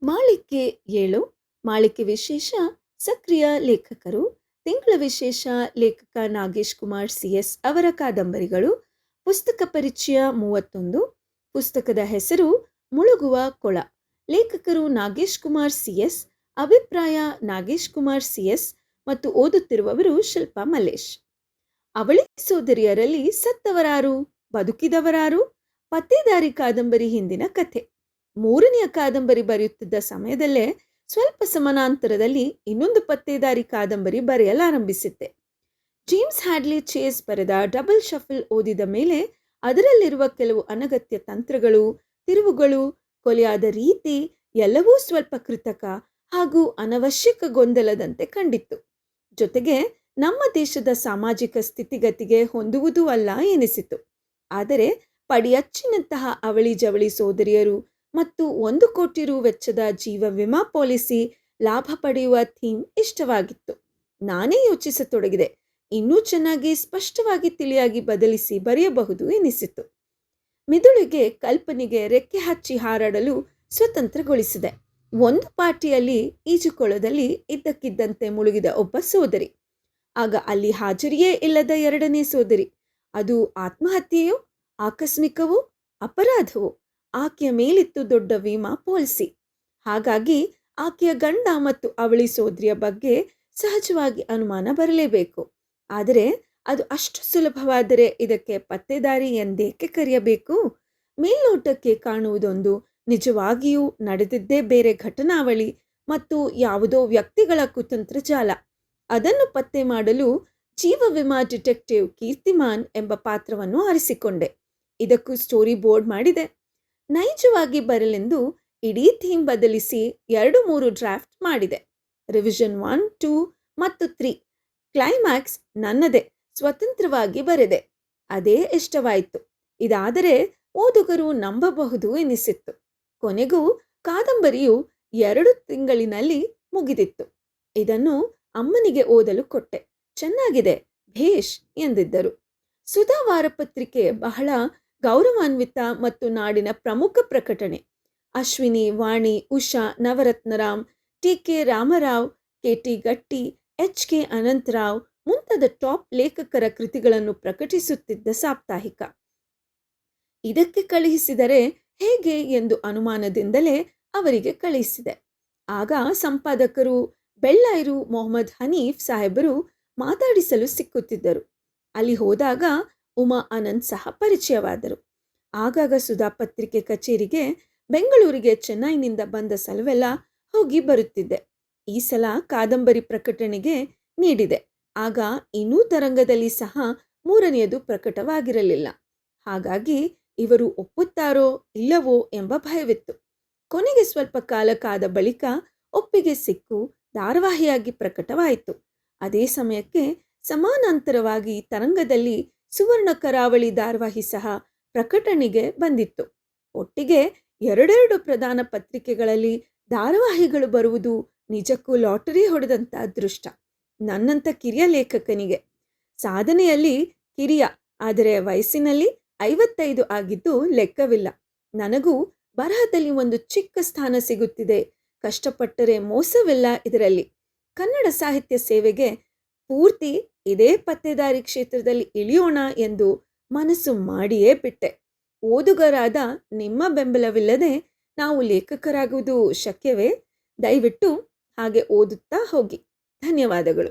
ಮಾಳಿಕೆ 7 ಮಾಳಿಕೆ ವಿಶೇಷ ಸಕ್ರಿಯ ಲೇಖಕರು ತಿಂಗಳ ವಿಶೇಷ ಲೇಖಕ ನಾಗೇಶ್ ಕುಮಾರ್ CS ಅವರ ಕಾದಂಬರಿಗಳು ಪುಸ್ತಕ ಪರಿಚಯ 31 ಪುಸ್ತಕದ ಹೆಸರು ಮುಳುಗುವ ಕೊಳ ಲೇಖಕರು ನಾಗೇಶ್ ಕುಮಾರ್ CS ಅಭಿಪ್ರಾಯ ನಾಗೇಶ್ ಕುಮಾರ್ CS ಮತ್ತು ಓದುತ್ತಿರುವವರು ಶಿಲ್ಪಾ ಮಲ್ಲೇಶ್. ಅವಳಿ ಸೋದರಿಯರಲ್ಲಿ ಸತ್ತವರಾರು ಬದುಕಿದವರಾರು ಪತ್ತೇದಾರಿ ಕಾದಂಬರಿ ಹಿಂದಿನ ಕಥೆ. ಮೂರನೆಯ ಕಾದಂಬರಿ ಬರೆಯುತ್ತಿದ್ದ ಸಮಯದಲ್ಲೇ ಸ್ವಲ್ಪ ಸಮಾನಾಂತರದಲ್ಲಿ ಇನ್ನೊಂದು ಪತ್ತೇದಾರಿ ಕಾದಂಬರಿ ಬರೆಯಲಾರಂಭಿಸಿದ್ದೆ. ಜೇಮ್ಸ್ ಹ್ಯಾಡ್ಲಿ ಚೇಸ್ ಬರೆದ ಡಬಲ್ ಶಫಲ್ ಓದಿದ ಮೇಲೆ ಅದರಲ್ಲಿರುವ ಕೆಲವು ಅನಗತ್ಯ ತಂತ್ರಗಳು, ತಿರುವುಗಳು, ಕೊಲೆಯಾದ ರೀತಿ ಎಲ್ಲವೂ ಸ್ವಲ್ಪ ಕೃತಕ ಹಾಗೂ ಅನವಶ್ಯಕ ಗೊಂದಲದಂತೆ ಕಂಡಿತ್ತು. ಜೊತೆಗೆ ನಮ್ಮ ದೇಶದ ಸಾಮಾಜಿಕ ಸ್ಥಿತಿಗತಿಗೆ ಹೊಂದುವುದೂ ಅಲ್ಲ ಎನಿಸಿತು. ಆದರೆ ಪಡಿಯಚ್ಚಿನಂತಹ ಅವಳಿ ಜವಳಿ ಸೋದರಿಯರು ಮತ್ತು 1 ಕೋಟಿ ರು ವೆಚ್ಚದ ಜೀವ ವಿಮಾ ಪಾಲಿಸಿ ಲಾಭ ಪಡೆಯುವ ಥೀಮ್ ಇಷ್ಟವಾಗಿತ್ತು. ನಾನೇ ಯೋಚಿಸತೊಡಗಿದೆ. ಇನ್ನೂ ಚೆನ್ನಾಗಿ ಸ್ಪಷ್ಟವಾಗಿ ತಿಳಿಯಾಗಿ ಬದಲಿಸಿ ಬರೆಯಬಹುದು ಎನಿಸಿತು. ಮಿದುಳಿಗೆ ಕಲ್ಪನೆಗೆ ರೆಕ್ಕೆ ಹಚ್ಚಿ ಹಾರಾಡಲು ಸ್ವತಂತ್ರಗೊಳಿಸಿದೆ. ಒಂದು ಪಾರ್ಟಿಯಲ್ಲಿ ಈಜುಕೊಳದಲ್ಲಿ ಇದ್ದಕ್ಕಿದ್ದಂತೆ ಮುಳುಗಿದ ಒಬ್ಬ ಸೋದರಿ, ಆಗ ಅಲ್ಲಿ ಹಾಜರಿಯೇ ಇಲ್ಲದ 2ನೇ ಸೋದರಿ. ಅದು ಆತ್ಮಹತ್ಯೆಯೋ ಆಕಸ್ಮಿಕವೋ ಅಪರಾಧವೋ? ಆಕೆಯ ಮೇಲಿತ್ತು ದೊಡ್ಡ ವಿಮಾ ಪಾಲಿಸಿ. ಹಾಗಾಗಿ ಆಕೆಯ ಗಂಡ ಮತ್ತು ಅವಳಿ ಸೋದರಿಯ ಬಗ್ಗೆ ಸಹಜವಾಗಿ ಅನುಮಾನ ಬರಲೇಬೇಕು. ಆದರೆ ಅದು ಅಷ್ಟು ಸುಲಭವಾದರೆ ಇದಕ್ಕೆ ಪತ್ತೇದಾರಿ ಎಂದೇಕೆ ಕರೆಯಬೇಕು? ಮೇಲ್ನೋಟಕ್ಕೆ ಕಾಣುವುದೊಂದು, ನಿಜವಾಗಿಯೂ ನಡೆದಿದ್ದೇ ಬೇರೆ ಘಟನಾವಳಿ ಮತ್ತು ಯಾವುದೋ ವ್ಯಕ್ತಿಗಳ ಕುತಂತ್ರ ಜಾಲ. ಅದನ್ನು ಪತ್ತೆ ಮಾಡಲು ಜೀವ ವಿಮಾ ಡಿಟೆಕ್ಟಿವ್ ಕೀರ್ತಿಮಾನ್ ಎಂಬ ಪಾತ್ರವನ್ನು ಆರಿಸಿಕೊಂಡೆ. ಇದಕ್ಕೂ ಸ್ಟೋರಿ ಬೋರ್ಡ್ ಮಾಡಿದೆ. ನೈಜವಾಗಿ ಬರಲೆಂದು ಇಡೀ ಥೀಮ್ ಬದಲಿಸಿ 2-3 ಡ್ರಾಫ್ಟ್ ಮಾಡಿದೆ. ರಿವಿಷನ್ 1, 2 ಮತ್ತು 3. ಕ್ಲೈಮ್ಯಾಕ್ಸ್ ನನ್ನದೇ, ಸ್ವತಂತ್ರವಾಗಿ ಬರೆದೆ. ಅದೇ ಇಷ್ಟವಾಯಿತು. ಇದಾದರೆ ಓದುಗರು ನಂಬಬಹುದು ಎನಿಸಿತ್ತು. ಕೊನೆಗೂ ಕಾದಂಬರಿಯು 2 ತಿಂಗಳಿನಲ್ಲಿ ಮುಗಿದಿತ್ತು. ಇದನ್ನು ಅಮ್ಮನಿಗೆ ಓದಲು ಕೊಟ್ಟೆ. ಚೆನ್ನಾಗಿದೆ, ಭೇಷ್ ಎಂದಿದ್ದರು. ಸುಧಾ ವಾರಪತ್ರಿಕೆ ಬಹಳ ಗೌರವಾನ್ವಿತ ಮತ್ತು ನಾಡಿನ ಪ್ರಮುಖ ಪ್ರಕಟಣೆ. ಅಶ್ವಿನಿ, ವಾಣಿ, ಉಷಾ, ನವರತ್ನರಾಮ್, TK ರಾಮರಾವ್, KT ಗಟ್ಟಿ, HK ಅನಂತರಾವ್ ಮುಂತಾದ ಟಾಪ್ ಲೇಖಕರ ಕೃತಿಗಳನ್ನು ಪ್ರಕಟಿಸುತ್ತಿದ್ದ ಸಾಪ್ತಾಹಿಕ. ಇದಕ್ಕೆ ಕಳುಹಿಸಿದರೆ ಹೇಗೆ ಎಂದು ಅನುಮಾನದಿಂದಲೇ ಅವರಿಗೆ ಕಳುಹಿಸಿದೆ. ಆಗ ಸಂಪಾದಕರು ಬೆಳ್ಳೈರು ಮೊಹಮ್ಮದ್ ಹನೀಫ್ ಸಾಹೇಬರು ಮಾತಾಡಿಸಲು ಸಿಕ್ಕುತ್ತಿದ್ದರು. ಅಲ್ಲಿ ಹೋದಾಗ ಉಮಾ ಆನಂದ್ ಸಹ ಪರಿಚಯವಾದರು. ಆಗಾಗ ಸುಧಾ ಪತ್ರಿಕೆ ಕಚೇರಿಗೆ ಬೆಂಗಳೂರಿಗೆ ಚೆನ್ನೈನಿಂದ ಬಂದ ಸಲವೆಲ್ಲ ಹೋಗಿ ಬರುತ್ತಿದ್ದೆ. ಈ ಸಲ ಕಾದಂಬರಿ ಪ್ರಕಟಣೆಗೆ ನೀಡಿದೆ. ಆಗ ಇನ್ನೂ ತರಂಗದಲ್ಲಿ ಸಹ 3ನೇದು ಪ್ರಕಟವಾಗಿರಲಿಲ್ಲ. ಹಾಗಾಗಿ ಇವರು ಒಪ್ಪುತ್ತಾರೋ ಇಲ್ಲವೋ ಎಂಬ ಭಯವಿತ್ತು. ಕೊನೆಗೆ ಸ್ವಲ್ಪ ಕಾಲ ಕಾದ ಬಳಿಕ ಒಪ್ಪಿಗೆ ಸಿಕ್ಕು ಧಾರಾವಾಹಿಯಾಗಿ ಪ್ರಕಟವಾಯಿತು. ಅದೇ ಸಮಯಕ್ಕೆ ಸಮಾನಾಂತರವಾಗಿ ತರಂಗದಲ್ಲಿ ಸುವರ್ಣ ಕರಾವಳಿ ಧಾರಾವಾಹಿ ಸಹ ಪ್ರಕಟಣೆಗೆ ಬಂದಿತ್ತು. ಒಟ್ಟಿಗೆ 2 ಪ್ರಧಾನ ಪತ್ರಿಕೆಗಳಲ್ಲಿ ಧಾರಾವಾಹಿಗಳು ಬರುವುದು ನಿಜಕ್ಕೂ ಲಾಟರಿ ಹೊಡೆದಂತ ಅದೃಷ್ಟ ನನ್ನಂಥ ಕಿರಿಯ ಲೇಖಕನಿಗೆ. ಸಾಧನೆಯಲ್ಲಿ ಕಿರಿಯ, ಆದರೆ ವಯಸ್ಸಿನಲ್ಲಿ 55 ಆಗಿದ್ದು ಲೆಕ್ಕವಿಲ್ಲ. ನನಗೂ ಬರಹದಲ್ಲಿ ಒಂದು ಚಿಕ್ಕ ಸ್ಥಾನ ಸಿಗುತ್ತಿದೆ. ಕಷ್ಟಪಟ್ಟರೆ ಮೋಸವಿಲ್ಲ ಇದರಲ್ಲಿ. ಕನ್ನಡ ಸಾಹಿತ್ಯ ಸೇವೆಗೆ ಪೂರ್ತಿ ಇದೇ ಪತ್ತೇದಾರಿ ಕ್ಷೇತ್ರದಲ್ಲಿ ಇಳಿಯೋಣ ಎಂದು ಮನಸ್ಸು ಮಾಡಿಯೇ ಬಿಟ್ಟೆ. ಓದುಗರಾದ ನಿಮ್ಮ ಬೆಂಬಲವಿಲ್ಲದೆ ನಾವು ಲೇಖಕರಾಗುವುದು ಶಕ್ಯವೇ? ದಯವಿಟ್ಟು ಹಾಗೆ ಓದುತ್ತಾ ಹೋಗಿ. ಧನ್ಯವಾದಗಳು.